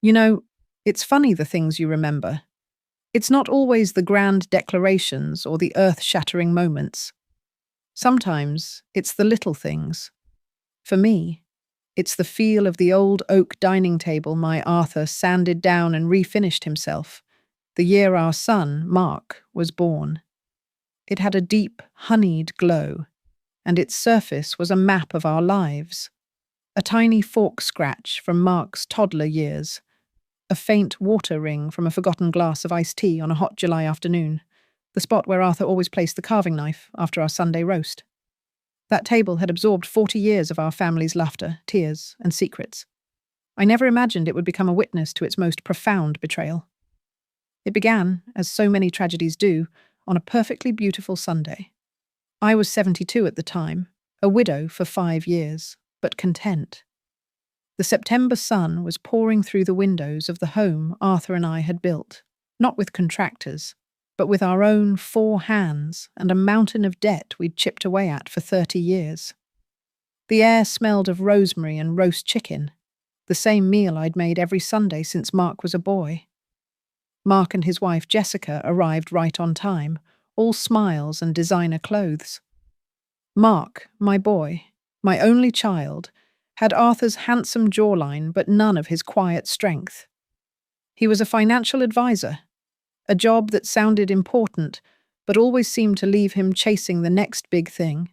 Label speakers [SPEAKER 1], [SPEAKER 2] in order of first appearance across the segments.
[SPEAKER 1] You know, it's funny the things you remember. It's not always the grand declarations or the earth-shattering moments. Sometimes it's the little things. For me, it's the feel of the old oak dining table my Arthur sanded down and refinished himself, the year our son, Mark, was born. It had a deep, honeyed glow, and its surface was a map of our lives. A tiny fork scratch from Mark's toddler years, a faint water ring from a forgotten glass of iced tea on a hot July afternoon, the spot where Arthur always placed the carving knife after our Sunday roast. That table had absorbed 40 years of our family's laughter, tears, and secrets. I never imagined it would become a witness to its most profound betrayal. It began, as so many tragedies do, on a perfectly beautiful Sunday. I was 72 at the time, a widow for 5 years, but content. The September sun was pouring through the windows of the home Arthur and I had built, not with contractors, but with our own 4 hands and a mountain of debt we'd chipped away at for 30 years. The air smelled of rosemary and roast chicken, the same meal I'd made every Sunday since Mark was a boy. Mark and his wife Jessica arrived right on time, all smiles and designer clothes. Mark, my boy, my only child, had Arthur's handsome jawline but none of his quiet strength. He was a financial advisor, a job that sounded important but always seemed to leave him chasing the next big thing.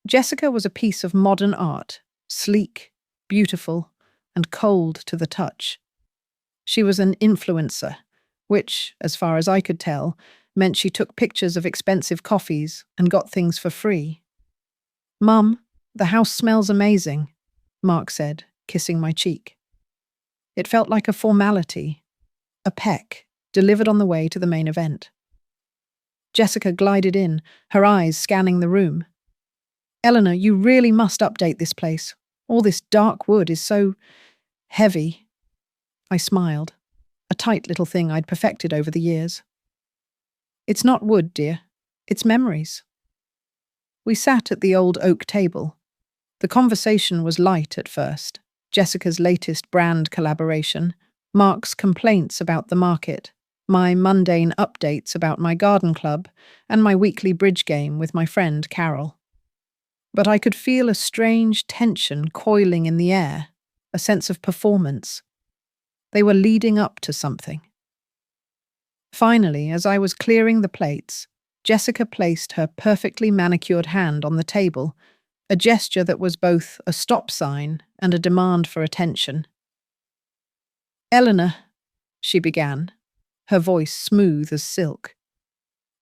[SPEAKER 1] Jessica was a piece of modern art, sleek, beautiful, and cold to the touch. She was an influencer, which, as far as I could tell, meant she took pictures of expensive coffees and got things for free. "Mum, the house smells amazing," Mark said, kissing my cheek. It felt like a formality, a peck, delivered on the way to the main event. Jessica glided in, her eyes scanning the room. "Eleanor, you really must update this place. All this dark wood is so heavy." I smiled, a tight little thing I'd perfected over the years. "It's not wood, dear. It's memories." We sat at the old oak table. The conversation was light at first. Jessica's latest brand collaboration, Mark's complaints about the market, my mundane updates about my garden club, and my weekly bridge game with my friend Carol. But I could feel a strange tension coiling in the air, a sense of performance. They were leading up to something. Finally, as I was clearing the plates, Jessica placed her perfectly manicured hand on the table, a gesture that was both a stop sign and a demand for attention. "Eleanor," she began, her voice smooth as silk,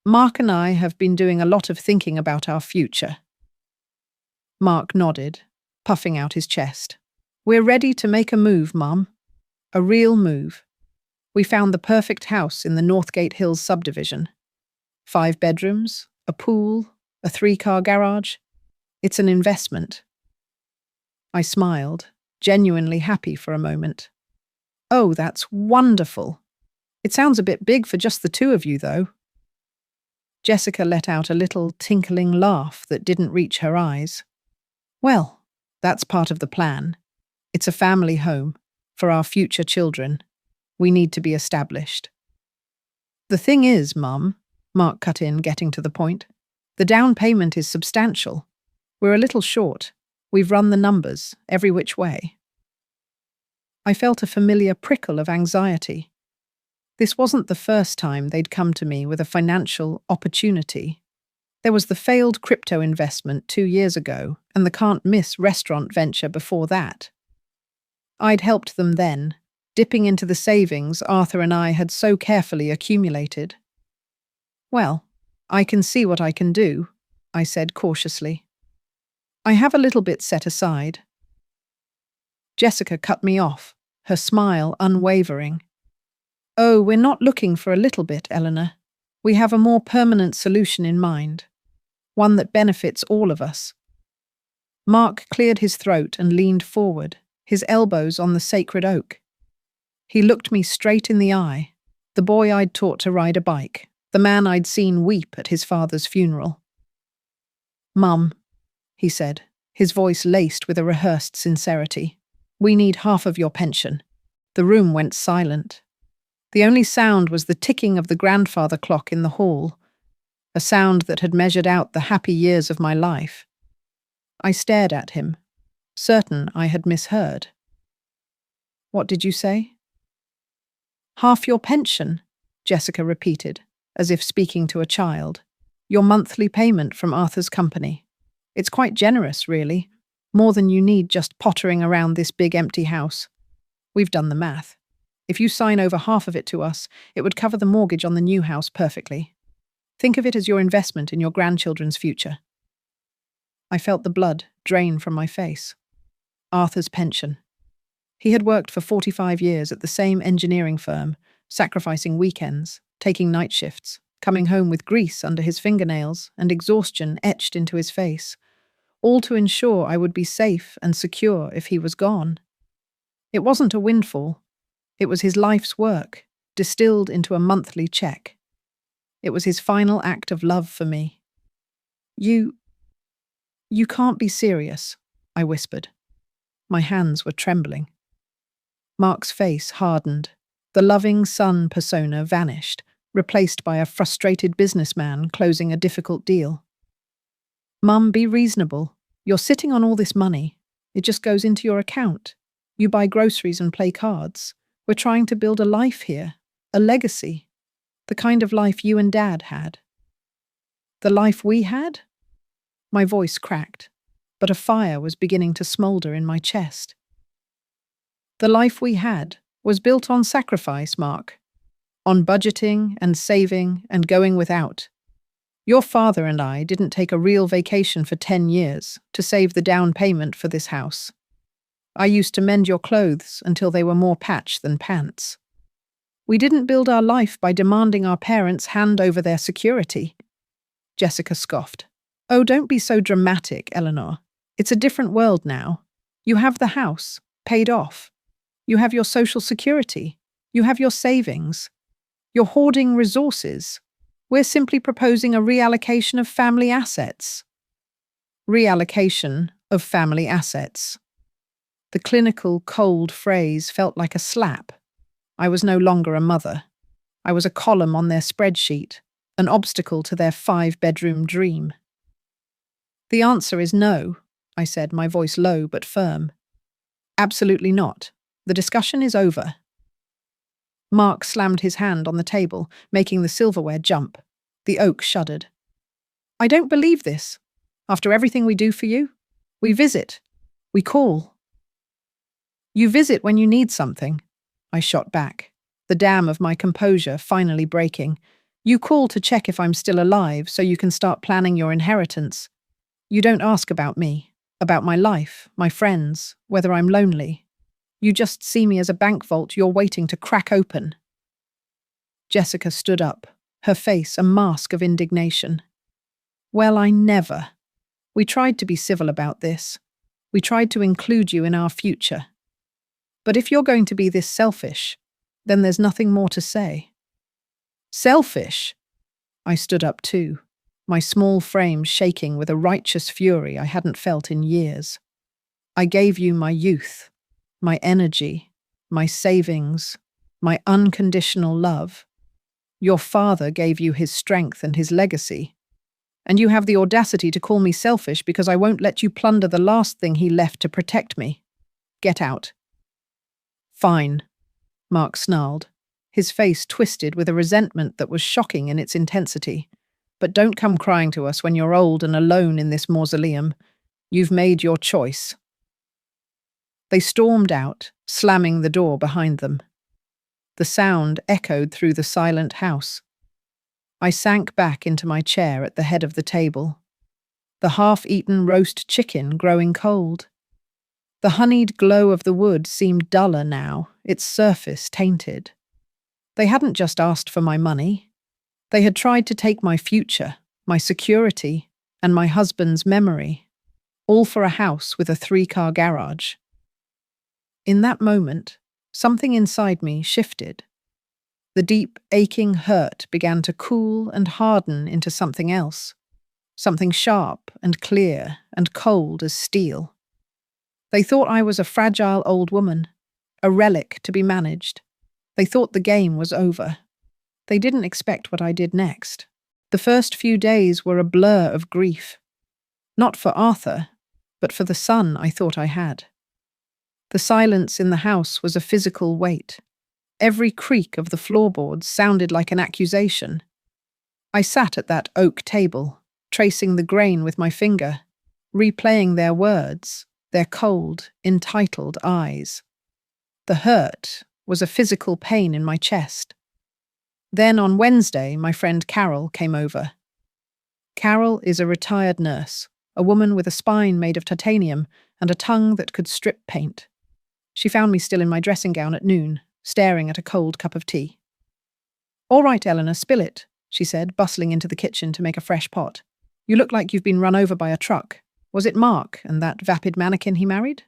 [SPEAKER 1] "Mark and I have been doing a lot of thinking about our future." Mark nodded, puffing out his chest. "We're ready to make a move, Mum. A real move. We found the perfect house in the Northgate Hills subdivision. 5 bedrooms, a pool, a 3-car garage. It's an investment." I smiled, genuinely happy for a moment. "Oh, that's wonderful. It sounds a bit big for just the 2 of you, though." Jessica let out a little tinkling laugh that didn't reach her eyes. "Well, that's part of the plan. It's a family home, for our future children. We need to be established." "The thing is, Mum," Mark cut in, getting to the point, "the down payment is substantial. We're a little short. We've run the numbers, every which way." I felt a familiar prickle of anxiety. This wasn't the first time they'd come to me with a financial opportunity. There was the failed crypto investment 2 years ago and the can't-miss restaurant venture before that. I'd helped them then, dipping into the savings Arthur and I had so carefully accumulated. "Well, I can see what I can do," I said cautiously. "I have a little bit set aside." Jessica cut me off, her smile unwavering. "Oh, we're not looking for a little bit, Eleanor. We have a more permanent solution in mind, one that benefits all of us." Mark cleared his throat and leaned forward, his elbows on the sacred oak. He looked me straight in the eye, the boy I'd taught to ride a bike, the man I'd seen weep at his father's funeral. "Mum," he said, his voice laced with a rehearsed sincerity, "we need half of your pension. The room went silent. The only sound was the ticking of the grandfather clock in the hall, a sound that had measured out the happy years of my life. I stared at him, certain I had misheard. "What did you say?" "Half your pension," Jessica repeated, as if speaking to a child. "Your monthly payment from Arthur's company. It's quite generous, really. More than you need just pottering around this big empty house. We've done the math. If you sign over half of it to us, it would cover the mortgage on the new house perfectly. Think of it as your investment in your grandchildren's future." I felt the blood drain from my face. Arthur's pension. He had worked for 45 years at the same engineering firm, sacrificing weekends, taking night shifts, coming home with grease under his fingernails and exhaustion etched into his face, all to ensure I would be safe and secure if he was gone. It wasn't a windfall. It was his life's work, distilled into a monthly check. It was his final act of love for me. You can't be serious," I whispered. My hands were trembling. Mark's face hardened. The loving son persona vanished, replaced by a frustrated businessman closing a difficult deal. "Mum, be reasonable. You're sitting on all this money. It just goes into your account. You buy groceries and play cards. We're trying to build a life here, a legacy. The kind of life you and Dad had." "The life we had?" My voice cracked, but a fire was beginning to smolder in my chest. "The life we had was built on sacrifice, Mark. On budgeting and saving and going without. Your father and I didn't take a real vacation for 10 years to save the down payment for this house. I used to mend your clothes until they were more patch than pants. We didn't build our life by demanding our parents hand over their security." Jessica scoffed. "Oh, don't be so dramatic, Eleanor. It's a different world now. You have the house, paid off. You have your social security. You have your savings. You're hoarding resources. We're simply proposing a reallocation of family assets." Reallocation of family assets. The clinical, cold phrase felt like a slap. I was no longer a mother. I was a column on their spreadsheet, an obstacle to their 5-bedroom dream. "The answer is no," I said, my voice low but firm. "Absolutely not. The discussion is over." Mark slammed his hand on the table, making the silverware jump. The oak shuddered. "I don't believe this. After everything we do for you, we visit. We call." "You visit when you need something," I shot back, the dam of my composure finally breaking. "You call to check if I'm still alive so you can start planning your inheritance. You don't ask about me, about my life, my friends, whether I'm lonely. You just see me as a bank vault you're waiting to crack open." Jessica stood up, her face a mask of indignation. "Well, I never. We tried to be civil about this. We tried to include you in our future. But if you're going to be this selfish, then there's nothing more to say." "Selfish?" I stood up too, my small frame shaking with a righteous fury I hadn't felt in years. "I gave you my youth, my energy, my savings, my unconditional love. Your father gave you his strength and his legacy. And you have the audacity to call me selfish because I won't let you plunder the last thing he left to protect me. Get out." "Fine," Mark snarled, his face twisted with a resentment that was shocking in its intensity. "But don't come crying to us when you're old and alone in this mausoleum. You've made your choice." They stormed out, slamming the door behind them. The sound echoed through the silent house. I sank back into my chair at the head of the table, the half-eaten roast chicken growing cold. The honeyed glow of the wood seemed duller now, its surface tainted. They hadn't just asked for my money. They had tried to take my future, my security, and my husband's memory, all for a house with a 3-car garage. In that moment, something inside me shifted. The deep, aching hurt began to cool and harden into something else, something sharp and clear and cold as steel. They thought I was a fragile old woman, a relic to be managed. They thought the game was over. They didn't expect what I did next. The first few days were a blur of grief. Not for Arthur, but for the son I thought I had. The silence in the house was a physical weight. Every creak of the floorboards sounded like an accusation. I sat at that oak table, tracing the grain with my finger, replaying their words, their cold, entitled eyes. The hurt was a physical pain in my chest. Then on Wednesday, my friend Carol came over. Carol is a retired nurse, a woman with a spine made of titanium and a tongue that could strip paint. She found me still in my dressing gown at noon, staring at a cold cup of tea. "All right, Eleanor, spill it," she said, bustling into the kitchen to make a fresh pot. "You look like you've been run over by a truck. Was it Mark and that vapid mannequin he married?"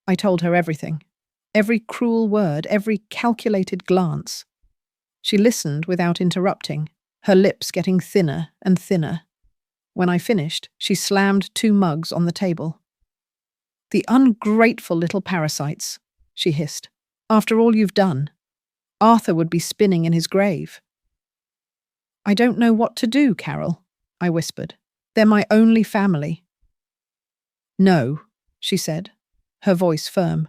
[SPEAKER 1] I told her everything. Every cruel word, every calculated glance. She listened without interrupting, her lips getting thinner and thinner. When I finished, she slammed 2 mugs on the table. "The ungrateful little parasites," she hissed. "After all you've done, Arthur would be spinning in his grave." "I don't know what to do, Carol," I whispered. "They're my only family." "No," she said, her voice firm.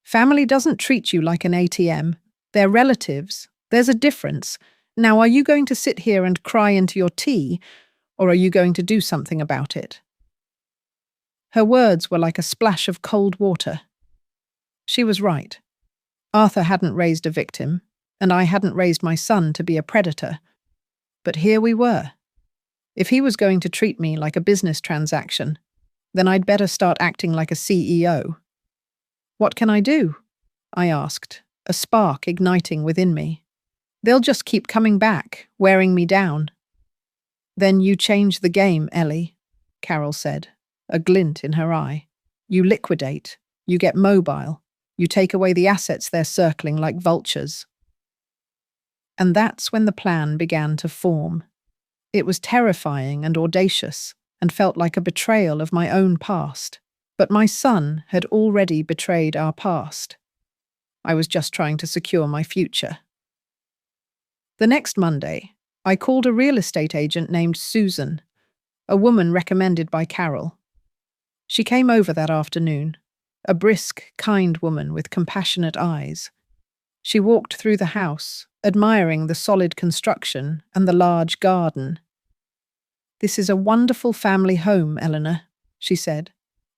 [SPEAKER 1] "Family doesn't treat you like an ATM. They're relatives. There's a difference. Now, are you going to sit here and cry into your tea, or are you going to do something about it?" Her words were like a splash of cold water. She was right. Arthur hadn't raised a victim, and I hadn't raised my son to be a predator. But here we were. If he was going to treat me like a business transaction, then I'd better start acting like a CEO. "What can I do?" I asked, a spark igniting within me. "They'll just keep coming back, wearing me down." "Then you change the game, Ellie," Carol said, a glint in her eye. "You liquidate, you get mobile, you take away the assets they're circling like vultures." And that's when the plan began to form. It was terrifying and audacious, and felt like a betrayal of my own past. But my son had already betrayed our past. I was just trying to secure my future. The next Monday, I called a real estate agent named Susan, a woman recommended by Carol. She came over that afternoon, a brisk, kind woman with compassionate eyes. She walked through the house, admiring the solid construction and the large garden. "This is a wonderful family home, Eleanor," she said.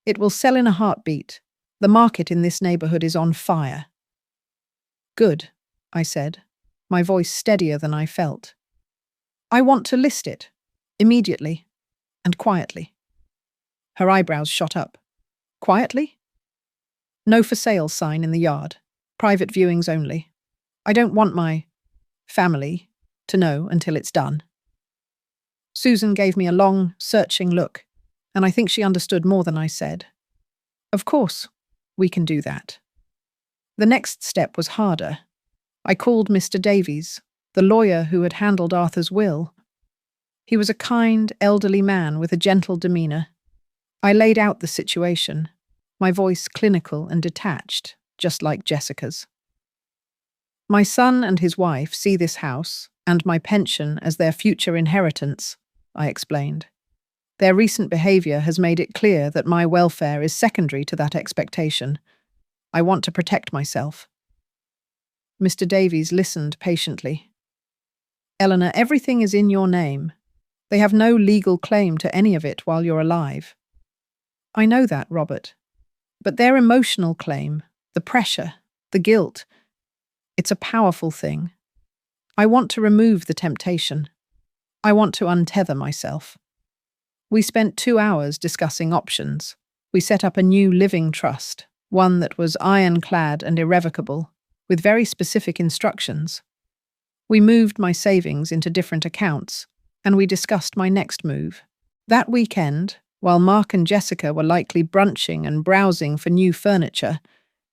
[SPEAKER 1] "It will sell in a heartbeat. The market in this neighborhood is on fire." "Good," I said, my voice steadier than I felt. "I want to list it, immediately, and quietly." Her eyebrows shot up. "Quietly?" "No for sale sign in the yard. Private viewings only. I don't want my family to know until it's done." Susan gave me a long, searching look, and I think she understood more than I said. "Of course, we can do that." The next step was harder. I called Mr. Davies, the lawyer who had handled Arthur's will. He was a kind, elderly man with a gentle demeanor. I laid out the situation, my voice clinical and detached, just like Jessica's. "My son and his wife see this house and my pension as their future inheritance," I explained. "Their recent behavior has made it clear that my welfare is secondary to that expectation. I want to protect myself." Mr. Davies listened patiently. "Eleanor, everything is in your name. They have no legal claim to any of it while you're alive." "I know that, Robert. But their emotional claim, the pressure, the guilt, it's a powerful thing. I want to remove the temptation. I want to untether myself." We spent 2 hours discussing options. We set up a new living trust, one that was ironclad and irrevocable, with very specific instructions. We moved my savings into different accounts, and we discussed my next move. That weekend, while Mark and Jessica were likely brunching and browsing for new furniture,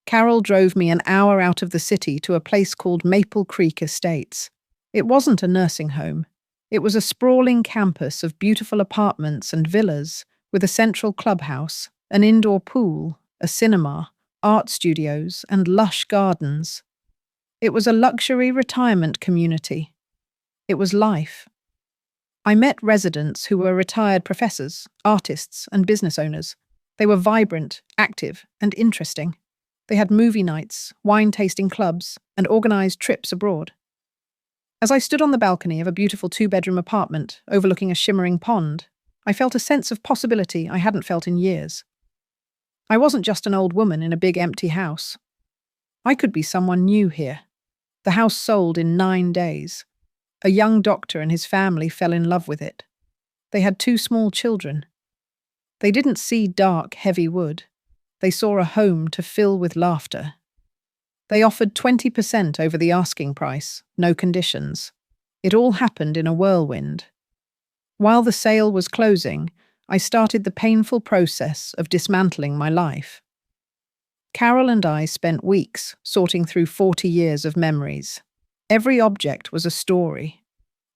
[SPEAKER 1] Carol drove me an hour out of the city to a place called Maple Creek Estates. It wasn't a nursing home. It was a sprawling campus of beautiful apartments and villas, with a central clubhouse, an indoor pool, a cinema, art studios, and lush gardens. It was a luxury retirement community. It was life. I met residents who were retired professors, artists, and business owners. They were vibrant, active, and interesting. They had movie nights, wine-tasting clubs, and organized trips abroad. As I stood on the balcony of a beautiful two-bedroom apartment overlooking a shimmering pond, I felt a sense of possibility I hadn't felt in years. I wasn't just an old woman in a big empty house. I could be someone new here. The house sold in 9 days. A young doctor and his family fell in love with it. They had 2 small children. They didn't see dark, heavy wood. They saw a home to fill with laughter. They offered 20% over the asking price, no conditions. It all happened in a whirlwind. While the sale was closing, I started the painful process of dismantling my life. Carol and I spent weeks sorting through 40 years of memories. Every object was a story.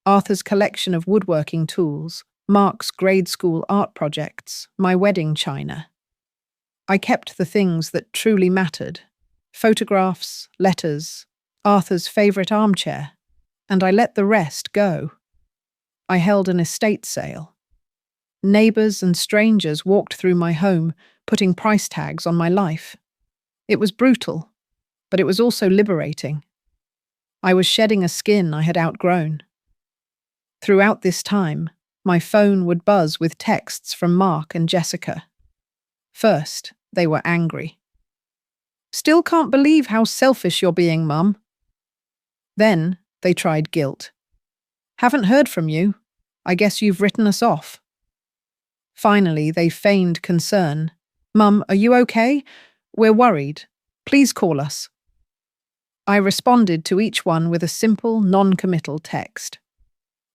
[SPEAKER 1] Arthur's collection of woodworking tools, Mark's grade school art projects, my wedding china. I kept the things that truly mattered: photographs, letters, Arthur's favourite armchair, and I let the rest go. I held an estate sale. Neighbours and strangers walked through my home, putting price tags on my life. It was brutal, but it was also liberating. I was shedding a skin I had outgrown. Throughout this time, my phone would buzz with texts from Mark and Jessica. First, they were angry. "Still can't believe how selfish you're being, Mum." Then, they tried guilt. "Haven't heard from you. I guess you've written us off." Finally, they feigned concern. "Mum, are you okay? We're worried. Please call us." I responded to each one with a simple, non-committal text.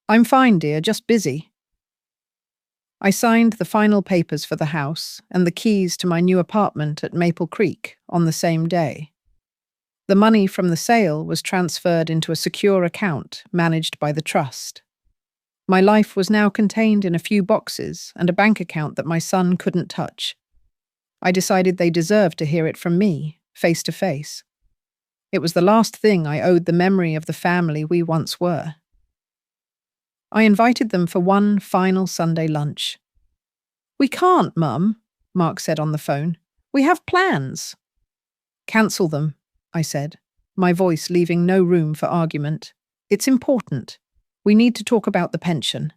[SPEAKER 1] "I'm fine, dear, just busy." I signed the final papers for the house and the keys to my new apartment at Maple Creek on the same day. The money from the sale was transferred into a secure account managed by the trust. My life was now contained in a few boxes and a bank account that my son couldn't touch. I decided they deserved to hear it from me, face to face. It was the last thing I owed the memory of the family we once were. I invited them for one final Sunday lunch. "We can't, Mum," Mark said on the phone. "We have plans." "Cancel them," I said, my voice leaving no room for argument. "It's important. We need to talk about the pension."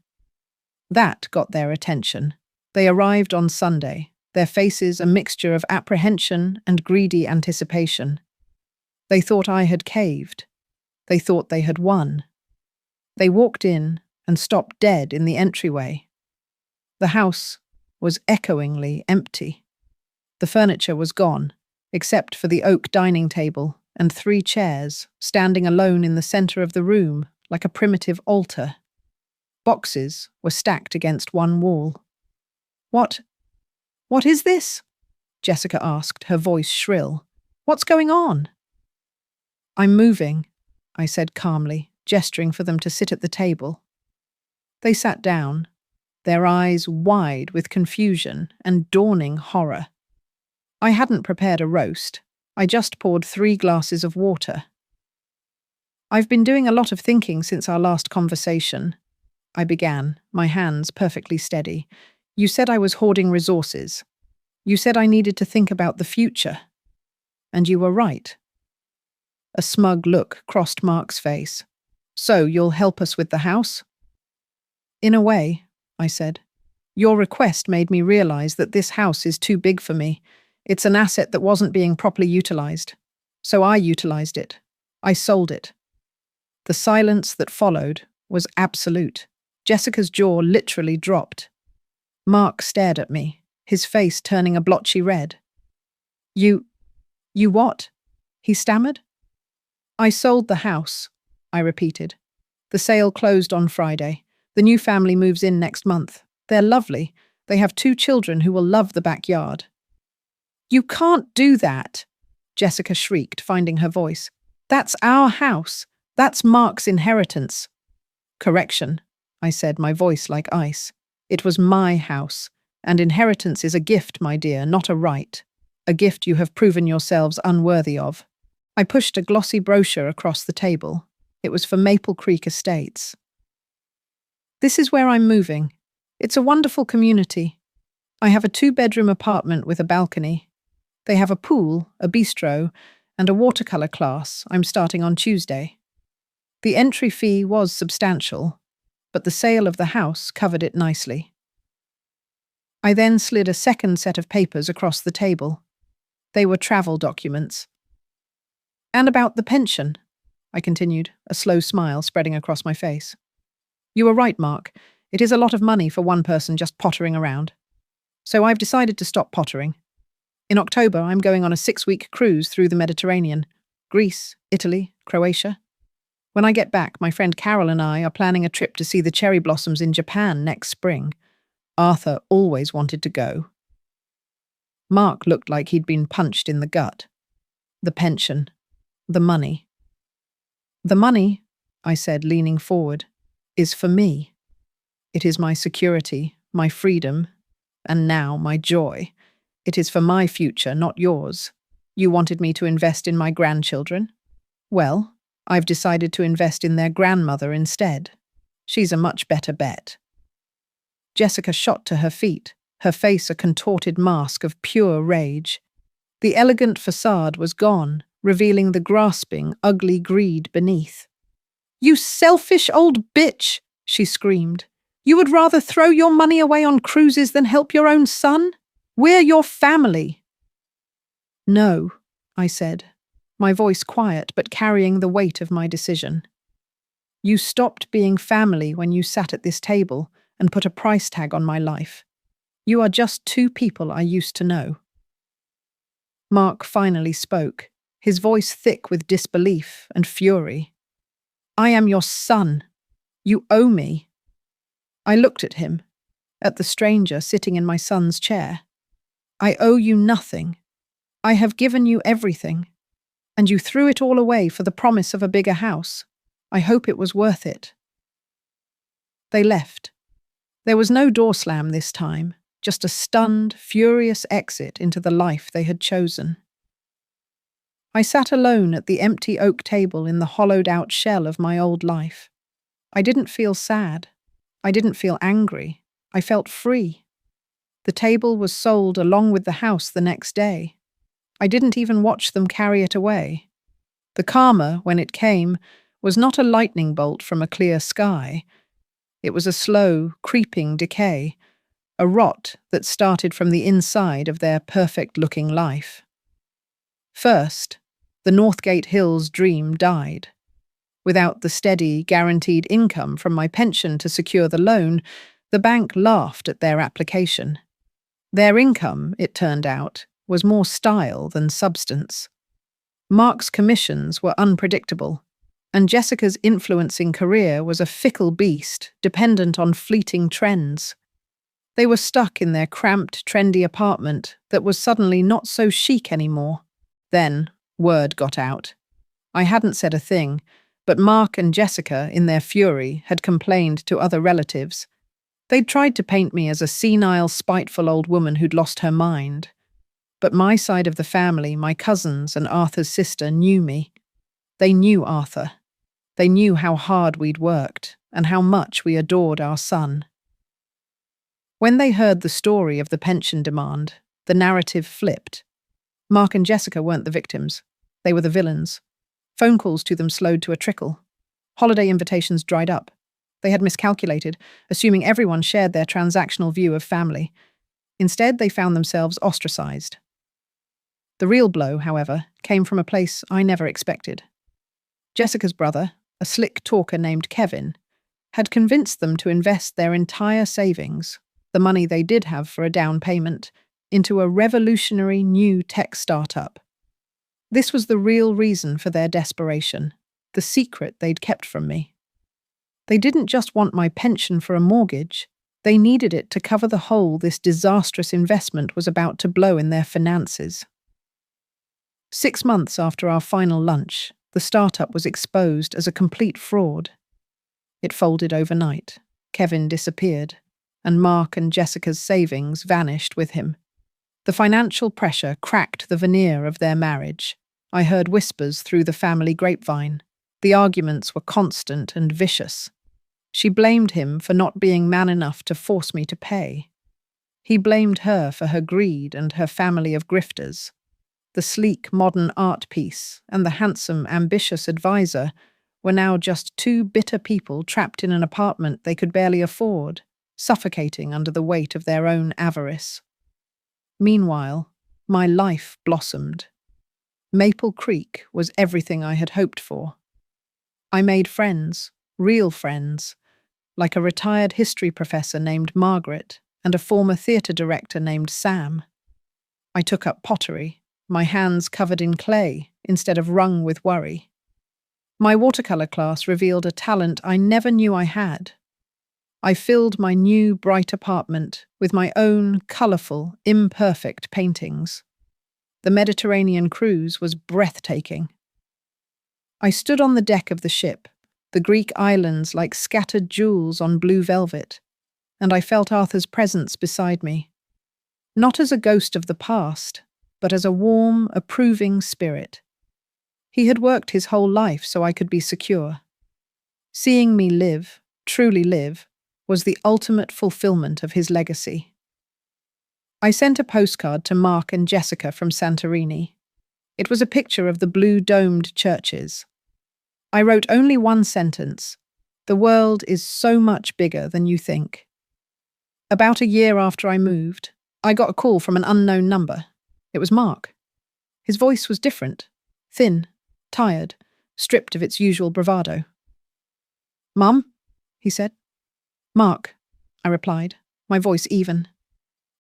[SPEAKER 1] That got their attention. They arrived on Sunday, their faces a mixture of apprehension and greedy anticipation. They thought I had caved. They thought they had won. They walked in and stopped dead in the entryway. The house was echoingly empty. The furniture was gone, except for the oak dining table and 3 chairs standing alone in the center of the room like a primitive altar. Boxes were stacked against one wall. What is this?" Jessica asked, her voice shrill. "What's going on?" "I'm moving," I said calmly, gesturing for them to sit at the table. They sat down, their eyes wide with confusion and dawning horror. I hadn't prepared a roast. I just poured 3 glasses of water. "I've been doing a lot of thinking since our last conversation," I began, my hands perfectly steady. "You said I was hoarding resources. You said I needed to think about the future. And you were right." A smug look crossed Mark's face. "So you'll help us with the house?" "In a way," I said. "Your request made me realize that this house is too big for me. It's an asset that wasn't being properly utilized. So I utilized it. I sold it." The silence that followed was absolute. Jessica's jaw literally dropped. Mark stared at me, his face turning a blotchy red. You what?" he stammered. "I sold the house," I repeated. "The sale closed on Friday. The new family moves in next month. They're lovely. They have 2 children who will love the backyard." "You can't do that," Jessica shrieked, finding her voice. "That's our house. That's Mark's inheritance." "Correction," I said, my voice like ice. "It was my house, and inheritance is a gift, my dear, not a right." a gift you have proven yourselves unworthy of. I pushed a glossy brochure across the table. It was for Maple Creek Estates. This is where I'm moving. It's a wonderful community. I have a 2-bedroom apartment with a balcony. They have a pool, a bistro, and a watercolor class I'm starting on Tuesday. The entry fee was substantial, but the sale of the house covered it nicely. I then slid a second set of papers across the table. They were travel documents. And about the pension, I continued, a slow smile spreading across my face. You were right, Mark. It is a lot of money for one person just pottering around. So I've decided to stop pottering. In October, I'm going on a 6-week cruise through the Mediterranean, Greece, Italy, Croatia. When I get back, my friend Carol and I are planning a trip to see the cherry blossoms in Japan next spring. Arthur always wanted to go. Mark looked like he'd been punched in the gut. The pension. The money. The money, I said, leaning forward, is for me. It is my security, my freedom, and now my joy. It is for my future, not yours. You wanted me to invest in my grandchildren? Well, I've decided to invest in their grandmother instead. She's a much better bet. Jessica shot to her feet, her face a contorted mask of pure rage. The elegant facade was gone, revealing the grasping, ugly greed beneath. "You selfish old bitch!" she screamed. "You would rather throw your money away on cruises than help your own son? We're your family." "No," I said, my voice quiet but carrying the weight of my decision. "You stopped being family when you sat at this table and put a price tag on my life. You are just 2 people I used to know." Mark finally spoke, his voice thick with disbelief and fury. "I am your son. You owe me." I looked at him, at the stranger sitting in my son's chair. "I owe you nothing. I have given you everything. And you threw it all away for the promise of a bigger house. I hope it was worth it." They left. There was no door slam this time, just a stunned, furious exit into the life they had chosen. I sat alone at the empty oak table in the hollowed-out shell of my old life. I didn't feel sad. I didn't feel angry. I felt free. The table was sold along with the house the next day. I didn't even watch them carry it away. The karma, when it came, was not a lightning bolt from a clear sky. It was a slow, creeping decay, a rot that started from the inside of their perfect-looking life. First, the Northgate Hills dream died. Without the steady, guaranteed income from my pension to secure the loan, the bank laughed at their application. Their income, it turned out, was more style than substance. Mark's commissions were unpredictable, and Jessica's influencing career was a fickle beast, dependent on fleeting trends. They were stuck in their cramped, trendy apartment that was suddenly not so chic anymore. Then, word got out. I hadn't said a thing, but Mark and Jessica, in their fury, had complained to other relatives. They'd tried to paint me as a senile, spiteful old woman who'd lost her mind. But my side of the family, my cousins and Arthur's sister, knew me. They knew Arthur. They knew how hard we'd worked and how much we adored our son. When they heard the story of the pension demand, the narrative flipped. Mark and Jessica weren't the victims. They were the villains. Phone calls to them slowed to a trickle. Holiday invitations dried up. They had miscalculated, assuming everyone shared their transactional view of family. Instead, they found themselves ostracized. The real blow, however, came from a place I never expected. Jessica's brother, a slick talker named Kevin, had convinced them to invest their entire savings, the money they did have for a down payment, into a revolutionary new tech startup. This was the real reason for their desperation, the secret they'd kept from me. They didn't just want my pension for a mortgage, they needed it to cover the hole this disastrous investment was about to blow in their finances. 6 months after our final lunch, the startup was exposed as a complete fraud. It folded overnight. Kevin disappeared, and Mark and Jessica's savings vanished with him. The financial pressure cracked the veneer of their marriage. I heard whispers through the family grapevine. The arguments were constant and vicious. She blamed him for not being man enough to force me to pay. He blamed her for her greed and her family of grifters. The sleek, modern art piece and the handsome, ambitious advisor were now just two bitter people trapped in an apartment they could barely afford, suffocating under the weight of their own avarice. Meanwhile, my life blossomed. Maple Creek was everything I had hoped for. I made friends, real friends, like a retired history professor named Margaret and a former theatre director named Sam. I took up pottery, my hands covered in clay instead of wrung with worry. My watercolour class revealed a talent I never knew I had. I filled my new, bright apartment with my own colourful, imperfect paintings. The Mediterranean cruise was breathtaking. I stood on the deck of the ship, the Greek islands like scattered jewels on blue velvet, and I felt Arthur's presence beside me. Not as a ghost of the past, but as a warm, approving spirit. He had worked his whole life so I could be secure. Seeing me live, truly live, was the ultimate fulfillment of his legacy. I sent a postcard to Mark and Jessica from Santorini. It was a picture of the blue-domed churches. I wrote only one sentence: "The world is so much bigger than you think." About a year after I moved, I got a call from an unknown number. It was Mark. His voice was different, thin, tired, stripped of its usual bravado. "Mum?" he said. "Mark," I replied, my voice even.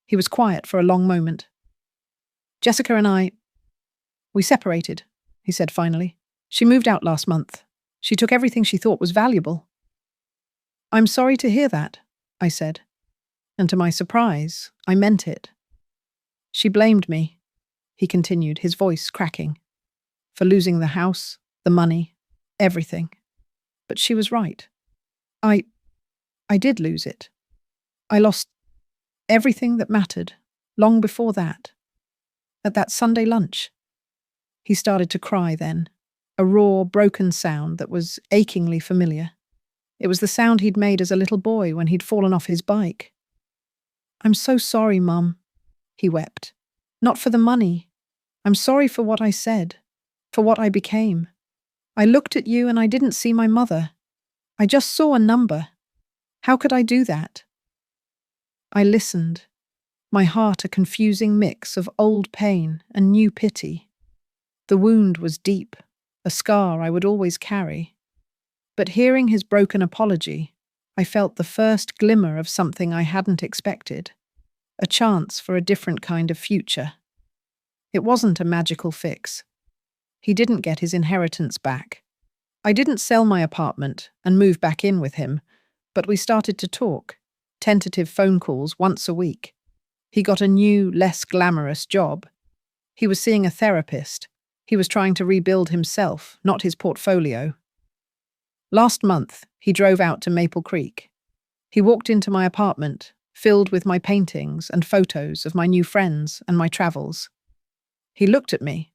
[SPEAKER 1] He was quiet for a long moment. "Jessica and we separated," he said finally. "She moved out last month. She took everything she thought was valuable." "I'm sorry to hear that," I said. And to my surprise, I meant it. "She blamed me," he continued, his voice cracking, "for losing the house, the money, everything. But she was right. I did lose it. I lost everything that mattered, long before that. At that Sunday lunch." He started to cry then, a raw, broken sound that was achingly familiar. It was the sound he'd made as a little boy when he'd fallen off his bike. "I'm so sorry, Mum," he wept. "Not for the money. I'm sorry for what I said, for what I became. I looked at you and I didn't see my mother. I just saw a number. How could I do that?" I listened, my heart a confusing mix of old pain and new pity. The wound was deep, a scar I would always carry. But hearing his broken apology, I felt the first glimmer of something I hadn't expected, a chance for a different kind of future. It wasn't a magical fix. He didn't get his inheritance back. I didn't sell my apartment and move back in with him, but we started to talk, tentative phone calls once a week. He got a new, less glamorous job. He was seeing a therapist. He was trying to rebuild himself, not his portfolio. Last month, he drove out to Maple Creek. He walked into my apartment, filled with my paintings and photos of my new friends and my travels. He looked at me,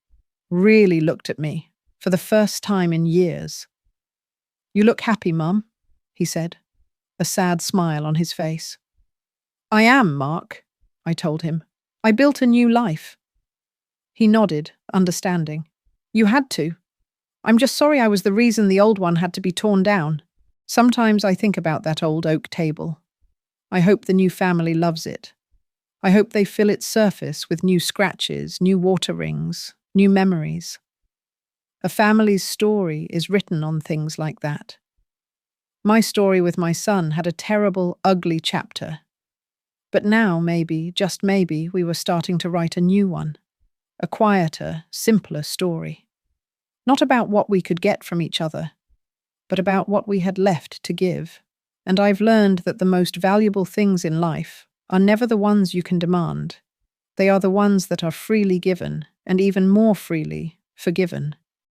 [SPEAKER 1] really looked at me, for the first time in years. "You look happy, Mum," he said, a sad smile on his face. "I am, Mark," I told him. "I built a new life." He nodded, understanding. "You had to. I'm just sorry I was the reason the old one had to be torn down. Sometimes I think about that old oak table. I hope the new family loves it. I hope they fill its surface with new scratches, new water rings, new memories. A family's story is written on things like that. My story with my son had a terrible, ugly chapter. But now, maybe, just maybe, we were starting to write a new one. A quieter, simpler story. Not about what we could get from each other, but about what we had left to give. And I've learned that the most valuable things in life are never the ones you can demand. They are the ones that are freely given, and even more freely forgiven.